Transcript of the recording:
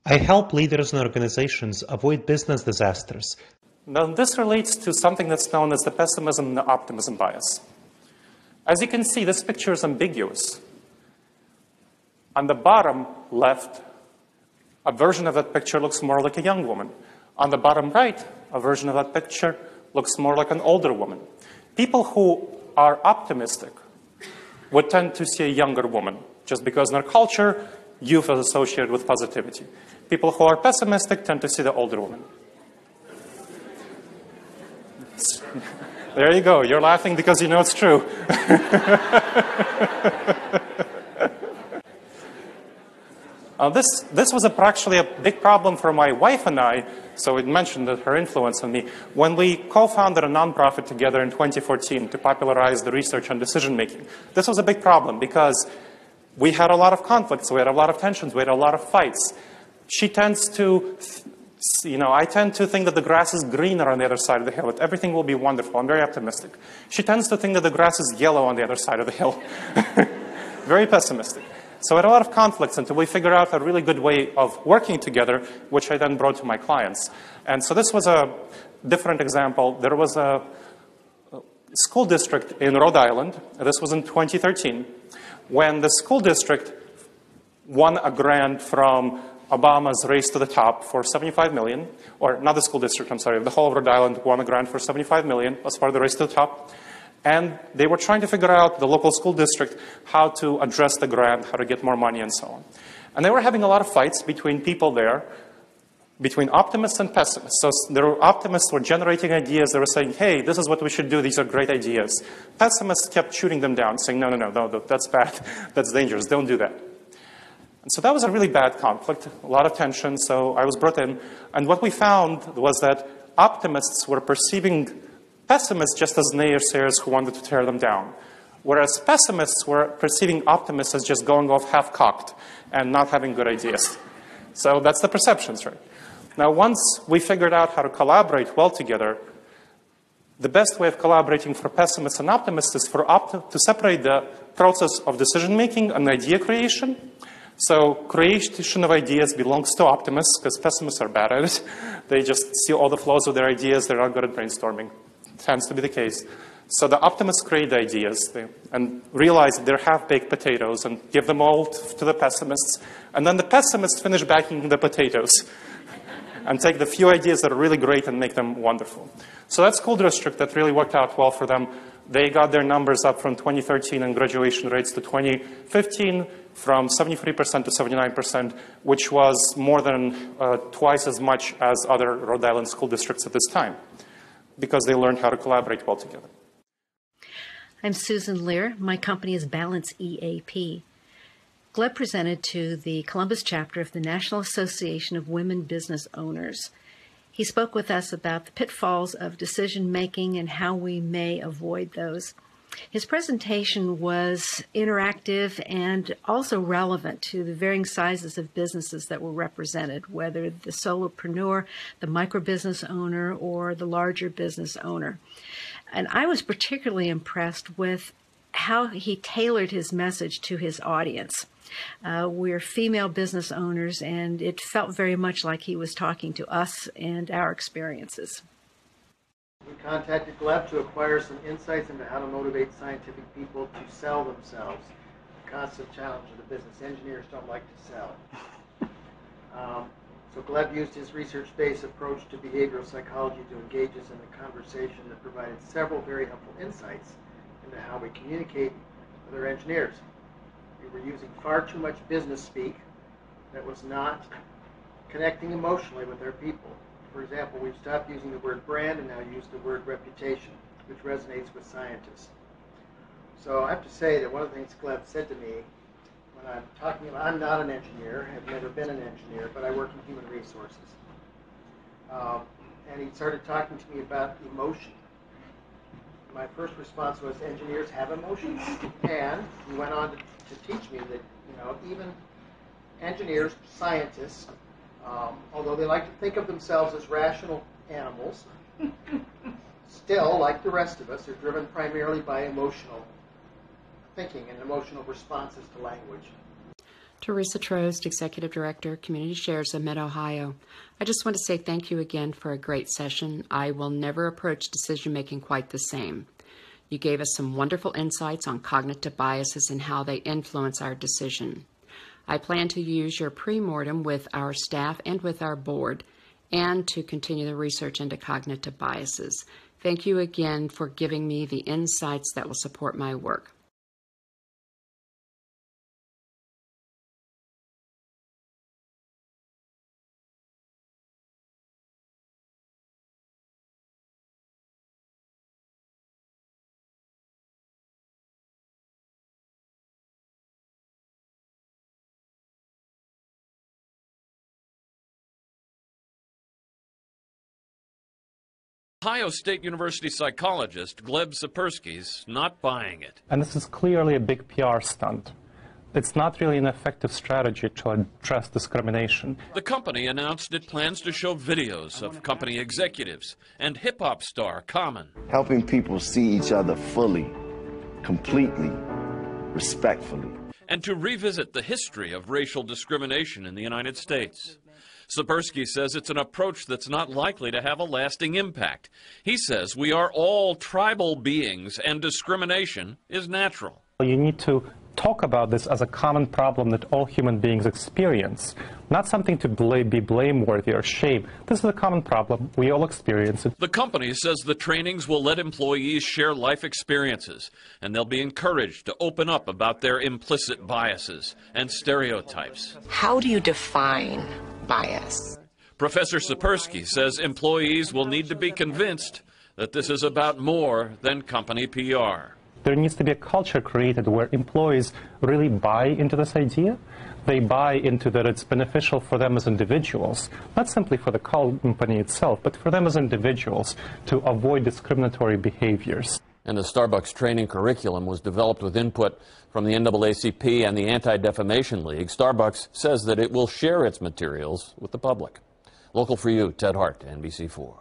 I help leaders and organizations avoid business disasters. Now, this relates to something that's known as the pessimism and the optimism bias. As you can see, this picture is ambiguous. On the bottom left, a version of that picture looks more like a young woman. On the bottom right, a version of that picture looks more like an older woman. People who are optimistic would tend to see a younger woman, just because in our culture, youth is associated with positivity. People who are pessimistic tend to see the older woman. There you go. You're laughing because you know it's true. This was actually a big problem for my wife and I, so it mentioned that her influence on me. When we co-founded a nonprofit together in 2014 to popularize the research on decision-making, this was a big problem because we had a lot of conflicts, we had a lot of tensions, we had a lot of fights. She tends to, I tend to think that the grass is greener on the other side of the hill, that everything will be wonderful. I'm very optimistic. She tends to think that the grass is yellow on the other side of the hill. Very pessimistic. So we had a lot of conflicts until we figured out a really good way of working together, which I then brought to my clients. And so this was a different example. There was a school district in Rhode Island. This was in 2013, when the school district won a grant from Obama's Race to the Top for $75 million, or not the school district, I'm sorry, the whole of Rhode Island won a grant for $75 million as part of the Race to the Top. And they were trying to figure out, the local school district, how to address the grant, how to get more money, and so on. And they were having a lot of fights between people there, between optimists and pessimists. So optimists were generating ideas. They were saying, hey, this is what we should do. These are great ideas. Pessimists kept shooting them down, saying, no, that's bad. That's dangerous. Don't do that. And so that was a really bad conflict, a lot of tension. So I was brought in. And what we found was that optimists were perceiving pessimists just as naysayers who wanted to tear them down, whereas pessimists were perceiving optimists as just going off half-cocked and not having good ideas. So that's the perceptions, right? Now, once we figured out how to collaborate well together, the best way of collaborating for pessimists and optimists is to separate the process of decision-making and idea creation. So creation of ideas belongs to optimists, because pessimists are bad at it. They just see all the flaws of their ideas. They're not good at brainstorming. Tends to be the case. So the optimists create the ideas and realize that they're half-baked potatoes and give them all to the pessimists. And then the pessimists finish baking the potatoes and take the few ideas that are really great and make them wonderful. So that school district, that really worked out well for them. They got their numbers up from 2013 and graduation rates to 2015 from 73% to 79%, which was more than twice as much as other Rhode Island school districts at this time, because they learned how to collaborate well together. I'm Susan Lear. My company is Balance EAP. Gleb presented to the Columbus chapter of the National Association of Women Business Owners. He spoke with us about the pitfalls of decision-making and how we may avoid those. His presentation was interactive and also relevant to the varying sizes of businesses that were represented, whether the solopreneur, the micro-business owner, or the larger business owner. And I was particularly impressed with how he tailored his message to his audience. We're female business owners, and it felt very much like he was talking to us and our experiences. We contacted Gleb to acquire some insights into how to motivate scientific people to sell themselves. The constant challenge of the business. Engineers don't like to sell. So Gleb used his research-based approach to behavioral psychology to engage us in a conversation that provided several very helpful insights into how we communicate with our engineers. We were using far too much business speak that was not connecting emotionally with our people. For example, we've stopped using the word brand and now use the word reputation, which resonates with scientists. So I have to say that one of the things Gleb said to me when I'm talking about, I'm not an engineer, have never been an engineer, but I work in human resources. And he started talking to me about emotion. My first response was, engineers have emotions? And he went on to teach me that, even engineers, scientists, although they like to think of themselves as rational animals, still, like the rest of us, are driven primarily by emotional thinking and emotional responses to language. Teresa Trost, Executive Director, Community Shares of Mid-Ohio. I just want to say thank you again for a great session. I will never approach decision-making quite the same. You gave us some wonderful insights on cognitive biases and how they influence our decision. I plan to use your pre-mortem with our staff and with our board, and to continue the research into cognitive biases. Thank you again for giving me the insights that will support my work. Ohio State University psychologist Gleb Tsipursky's not buying it. And this is clearly a big PR stunt. It's not really an effective strategy to address discrimination. The company announced it plans to show videos of company executives and hip-hop star Common. Helping people see each other fully, completely, respectfully. And to revisit the history of racial discrimination in the United States. Tsipursky says it's an approach that's not likely to have a lasting impact. He says we are all tribal beings and discrimination is natural. You need to talk about this as a common problem that all human beings experience, not something to be blameworthy or shame. This is a common problem. We all experience it. The company says the trainings will let employees share life experiences, and they'll be encouraged to open up about their implicit biases and stereotypes. How do you define bias? Professor Tsipursky says employees will need to be convinced that this is about more than company PR. There needs to be a culture created where employees really buy into this idea. They buy into that it's beneficial for them as individuals, not simply for the company itself, but for them as individuals to avoid discriminatory behaviors. And the Starbucks training curriculum was developed with input from the NAACP and the Anti-Defamation League. Starbucks says that it will share its materials with the public. Local for you, Ted Hart, NBC4.